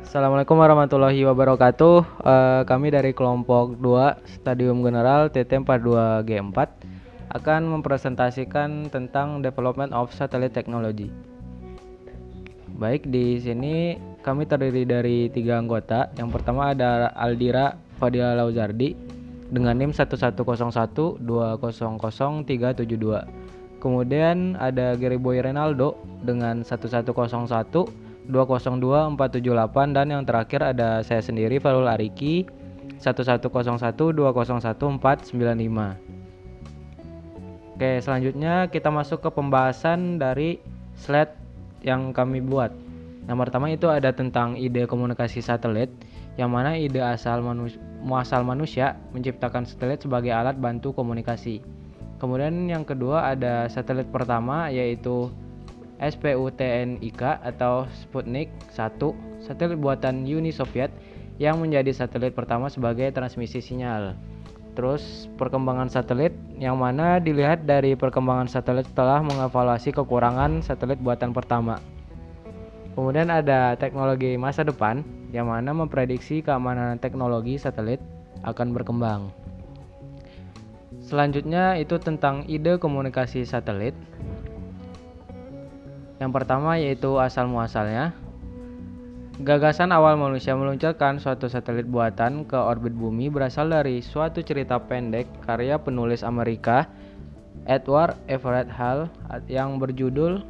Assalamualaikum warahmatullahi wabarakatuh. Kami dari kelompok 2 Stadium General TT42G4 akan mempresentasikan tentang Development of Satellite Technology. Baik, di sini kami terdiri dari 3 anggota. Yang pertama ada Aldira Fadila Lauzardi dengan NIM 1101200372. Kemudian ada Gary Boy Renaldo dengan 1101202478, dan yang terakhir ada saya sendiri Farul Ariki 1101201495. Oke, selanjutnya kita masuk ke pembahasan dari slide yang kami buat. Yang pertama itu ada tentang ide komunikasi satelit, yang mana ide muasal manusia menciptakan satelit sebagai alat bantu komunikasi. Kemudian yang kedua ada satelit pertama, yaitu SPUTNIK atau Sputnik 1, satelit buatan Uni Soviet yang menjadi satelit pertama sebagai transmisi sinyal. Terus perkembangan satelit, yang mana dilihat dari perkembangan satelit setelah mengevaluasi kekurangan satelit buatan pertama. Kemudian ada teknologi masa depan, yang mana memprediksi keamanan teknologi satelit akan berkembang. Selanjutnya itu tentang ide komunikasi satelit. Yang pertama yaitu asal muasalnya. Gagasan awal manusia meluncurkan suatu satelit buatan ke orbit bumi berasal dari suatu cerita pendek karya penulis Amerika Edward Everett Hale yang berjudul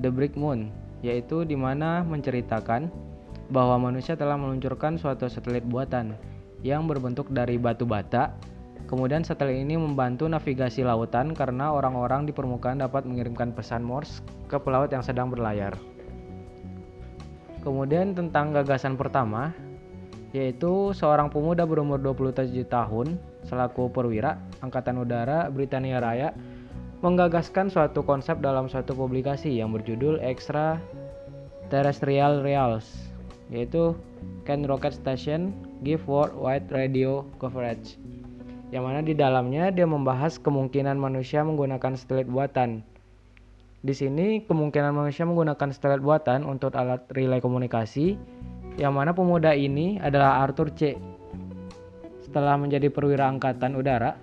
The Brick Moon, yaitu di mana menceritakan bahwa manusia telah meluncurkan suatu satelit buatan yang berbentuk dari batu bata. Kemudian satelit ini membantu navigasi lautan karena orang-orang di permukaan dapat mengirimkan pesan Morse ke pelaut yang sedang berlayar. Kemudian tentang gagasan pertama, yaitu seorang pemuda berumur 27 tahun selaku perwira Angkatan Udara Britania Raya menggagaskan suatu konsep dalam suatu publikasi yang berjudul Extra Terrestrial Reals, yaitu Can Rocket Station Give Worldwide Radio Coverage, yang mana di dalamnya dia membahas kemungkinan manusia menggunakan satelit buatan. Di sini kemungkinan manusia menggunakan satelit buatan untuk alat relay komunikasi, yang mana pemuda ini adalah Arthur C. Setelah menjadi perwira Angkatan Udara,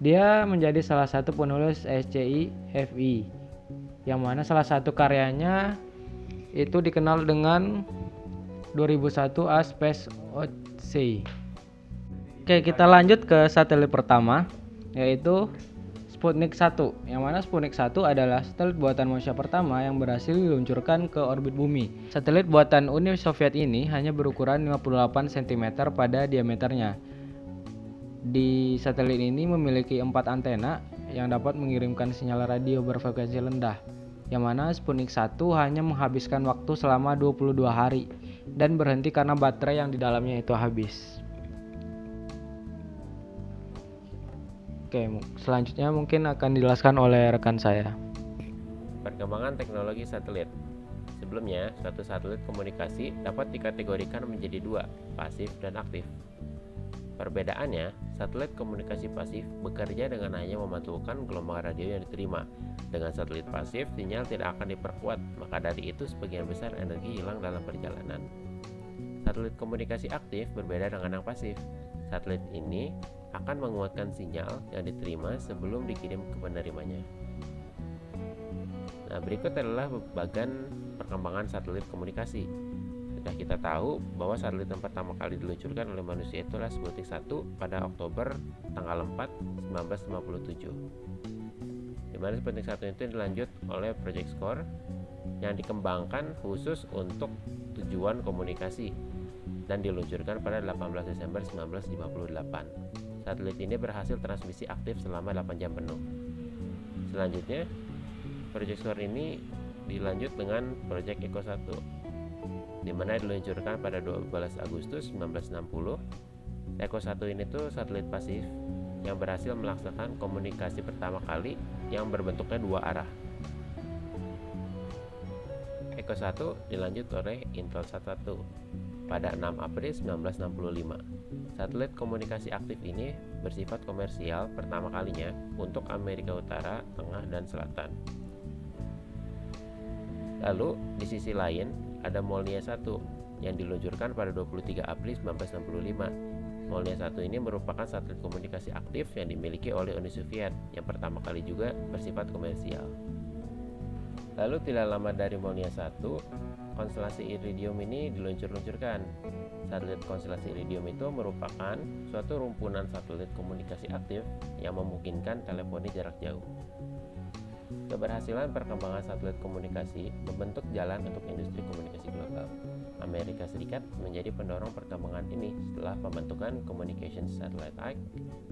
dia menjadi salah satu penulis SCIFI, yang mana salah satu karyanya itu dikenal dengan 2001 A Space Odyssey. Oke, kita lanjut ke satelit pertama, yaitu Sputnik 1, yang mana Sputnik 1 adalah satelit buatan manusia pertama yang berhasil diluncurkan ke orbit bumi. Satelit buatan Uni Soviet ini hanya berukuran 58 cm pada diameternya. Di satelit ini memiliki 4 antena yang dapat mengirimkan sinyal radio berfrekuensi rendah, yang mana Sputnik 1 hanya menghabiskan waktu selama 22 hari dan berhenti karena baterai yang di dalamnya itu habis. Oke, selanjutnya mungkin akan dijelaskan oleh rekan saya. Perkembangan teknologi satelit. Sebelumnya, suatu satelit komunikasi dapat dikategorikan menjadi dua, pasif dan aktif. Perbedaannya, satelit komunikasi pasif bekerja dengan hanya memantulkan gelombang radio yang diterima. Dengan satelit pasif, sinyal tidak akan diperkuat, maka dari itu sebagian besar energi hilang dalam perjalanan. Satelit komunikasi aktif berbeda dengan yang pasif. Satelit ini akan menguatkan sinyal yang diterima sebelum dikirim ke penerimanya. Nah, berikut adalah bagian perkembangan satelit komunikasi. Sudah kita tahu bahwa satelit yang pertama kali diluncurkan oleh manusia itulah Sputnik 1 pada Oktober tanggal 4, 1957. Di mana Sputnik 1 itu dilanjut oleh Project SCORE yang dikembangkan khusus untuk tujuan komunikasi dan diluncurkan pada 18 Desember 1958. Satelit ini berhasil transmisi aktif selama 8 jam penuh. Selanjutnya, Project SCORE ini dilanjut dengan Project Echo 1, di mana diluncurkan pada 12 Agustus 1960. Echo 1 ini tuh satelit pasif yang berhasil melaksanakan komunikasi pertama kali yang berbentuknya dua arah. Echo 1 dilanjut oleh Intelsat 1 pada 6 April 1965. Satelit komunikasi aktif ini bersifat komersial pertama kalinya untuk Amerika Utara, Tengah, dan Selatan. Lalu di sisi lain, ada Molniya 1 yang diluncurkan pada 23 April 1965. Molniya 1 ini merupakan satelit komunikasi aktif yang dimiliki oleh Uni Soviet yang pertama kali juga bersifat komersial. Lalu tidak lama dari Molniya 1, konstelasi Iridium ini diluncurkan. Satelit konstelasi Iridium itu merupakan suatu rumpunan satelit komunikasi aktif yang memungkinkan teleponi jarak jauh. Keberhasilan perkembangan satelit komunikasi membentuk jalan untuk industri komunikasi global. Amerika Serikat menjadi pendorong perkembangan ini setelah pembentukan Communications Satellite Act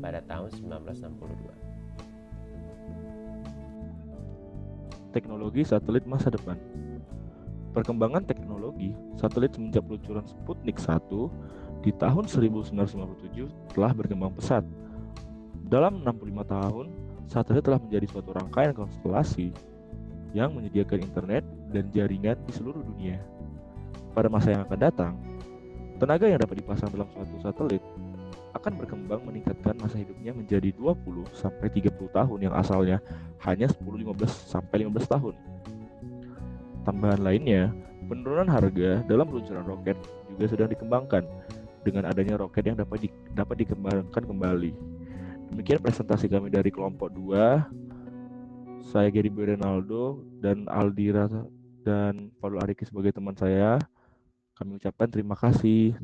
pada tahun 1962. Teknologi satelit masa depan. Perkembangan teknologi satelit semenjak peluncuran Sputnik 1 di tahun 1957 telah berkembang pesat. Dalam 65 tahun, satelit telah menjadi suatu rangkaian konstelasi yang menyediakan internet dan jaringan di seluruh dunia. Pada masa yang akan datang, tenaga yang dapat dipasang dalam suatu satelit akan berkembang meningkatkan masa hidupnya menjadi 20-30 tahun yang asalnya hanya 10-15 tahun. Tambahan lainnya, penurunan harga dalam peluncuran roket juga sedang dikembangkan dengan adanya roket yang dapat dikembangkan kembali. Demikian presentasi kami dari kelompok 2. Saya Gary Renaldo dan Aldira dan Paul Ariki sebagai teman saya. Kami ucapkan terima kasih.